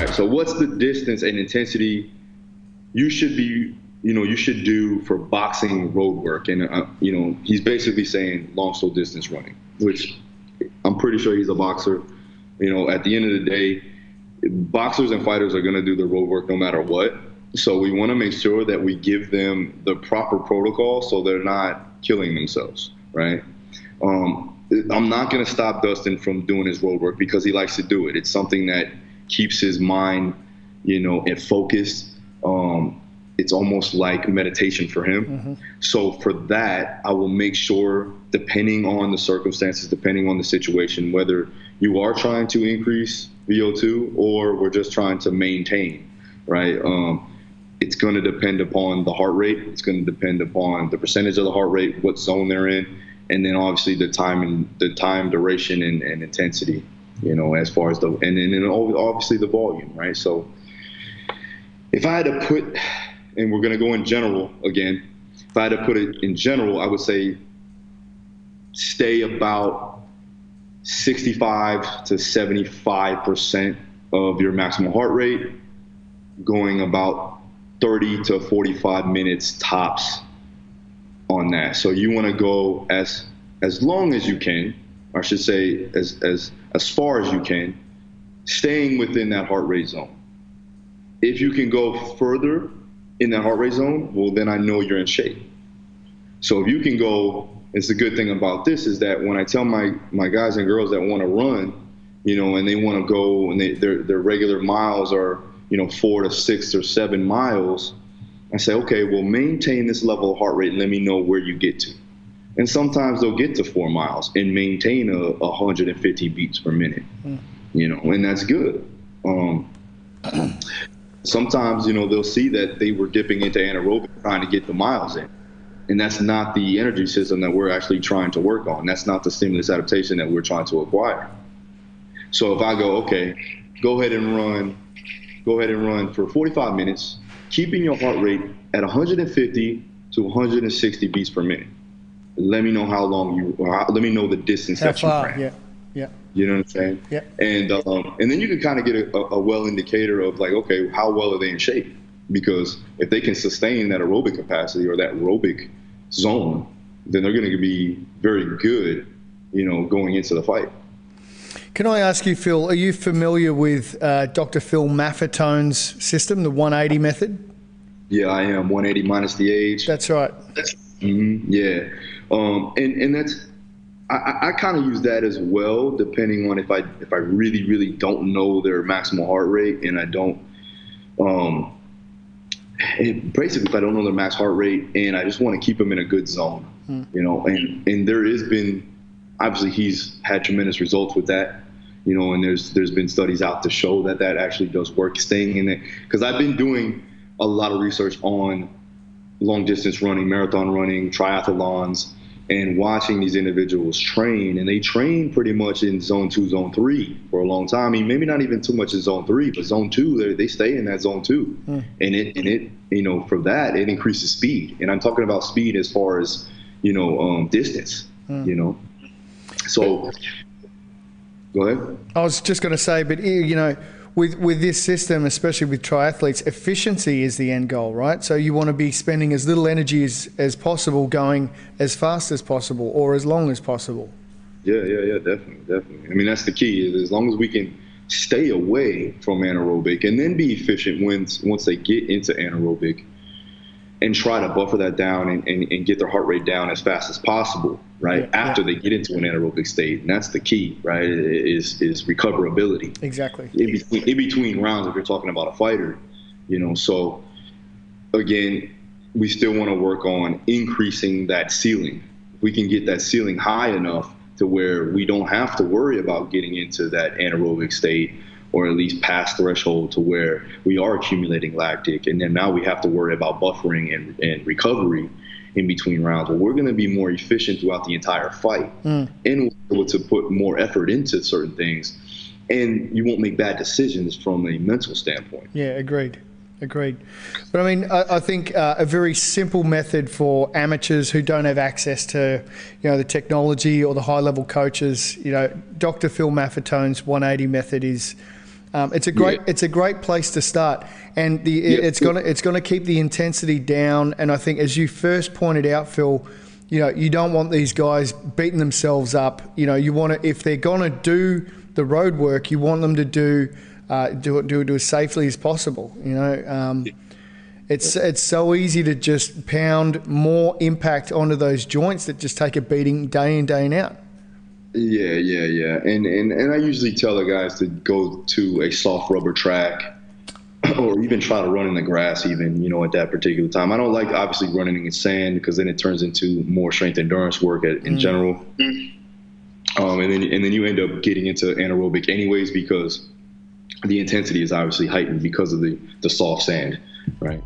right, so what's the distance and intensity you should do for boxing road work? And, he's basically saying long, slow distance running, which I'm pretty sure he's a boxer. At the end of the day, boxers and fighters are going to do the road work no matter what. So we want to make sure that we give them the proper protocol so they're not killing themselves, right? I'm not going to stop Dustin from doing his road work because he likes to do it. It's something that keeps his mind, and focused. It's almost like meditation for him. Mm-hmm. So for that, I will make sure, depending on the circumstances, depending on the situation, whether you are trying to increase VO2 or we're just trying to maintain, right? It's going to depend upon the heart rate. It's going to depend upon the percentage of the heart rate, what zone they're in, and then obviously the time, duration, and intensity. As far as and then obviously the volume, right? So if I had to put, and we're going to go in general again, if I had to put it in general, I would say stay about 65 to 75% of your maximum heart rate, going about 30 to 45 minutes tops on that. So you want to go as long as you can, or I should say as far as you can, staying within that heart rate zone. If you can go further in that heart rate zone, well, then I know you're in shape. So if you can go, it's the good thing about this is that when I tell my guys and girls that want to run, and they want to go, and their regular miles are 4 to 6 or 7 miles, I say, okay, well, maintain this level of heart rate and let me know where you get to. And sometimes they'll get to 4 miles and maintain 150 beats per minute, and that's good. Sometimes, they'll see that they were dipping into anaerobic trying to get the miles in. And that's not the energy system that we're actually trying to work on. That's not the stimulus adaptation that we're trying to acquire. So if I go, okay, go ahead and run for 45 minutes, keeping your heart rate at 150 to 160 beats per minute. Let me know let me know the distance that you ran. Yeah. You know what I'm saying? Yeah. And then you can kind of get a well indicator of like, okay, how well are they in shape? Because if they can sustain that aerobic capacity or that aerobic zone, then they're going to be very good, going into the fight. Can I ask you, Phil, are you familiar with Dr. Phil Maffetone's system, the 180 method? Yeah, I am. 180 minus the age. That's right. Yeah. And that's, I kind of use that as well, depending on if I really, really don't know their maximal heart rate, and I don't, basically if I don't know their max heart rate and I just want to keep them in a good zone, and there has been, obviously he's had tremendous results with that, and there's been studies out to show that actually does work, staying in it. Because I've been doing a lot of research on long distance running, marathon running, triathlons, and watching these individuals train, and they train pretty much in zone 2, zone 3 for a long time. I mean, maybe not even too much in zone 3, but zone 2, they stay in that zone 2. And it for that, it increases speed. And I'm talking about speed as far as, distance, So, go ahead. I was just going to say, but with this system, especially with triathletes, efficiency is the end goal, right? So you want to be spending as little energy as possible, going as fast as possible or as long as possible. Yeah, definitely. I mean, that's the key. Is as long as we can stay away from anaerobic and then be efficient once they get into anaerobic, and try to buffer that down and get their heart rate down as fast as possible, right? After they get into an anaerobic state. And that's the key, right? Is recoverability. Exactly. In between rounds, if you're talking about a fighter, so again, we still want to work on increasing that ceiling. If we can get that ceiling high enough to where we don't have to worry about getting into that anaerobic state, or at least past threshold to where we are accumulating lactic, and then now we have to worry about buffering and recovery in between rounds. Well, we're going to be more efficient throughout the entire fight, and we're able to put more effort into certain things, and you won't make bad decisions from a mental standpoint. Yeah, agreed. But I mean, I think a very simple method for amateurs who don't have access to, the technology or the high-level coaches, Dr. Phil Maffetone's 180 method is It's a great place to start, and it's gonna keep the intensity down. And I think, as you first pointed out, Phil, you don't want these guys beating themselves up. You want to, if they're gonna do the road work, you want them to do it as safely as possible. It's so easy to just pound more impact onto those joints that just take a beating day in, day out. Yeah. And I usually tell the guys to go to a soft rubber track or even try to run in the grass even, at that particular time. I don't like obviously running in sand because then it turns into more strength endurance work in general. And then you end up getting into anaerobic anyways because the intensity is obviously heightened because of the soft sand, right?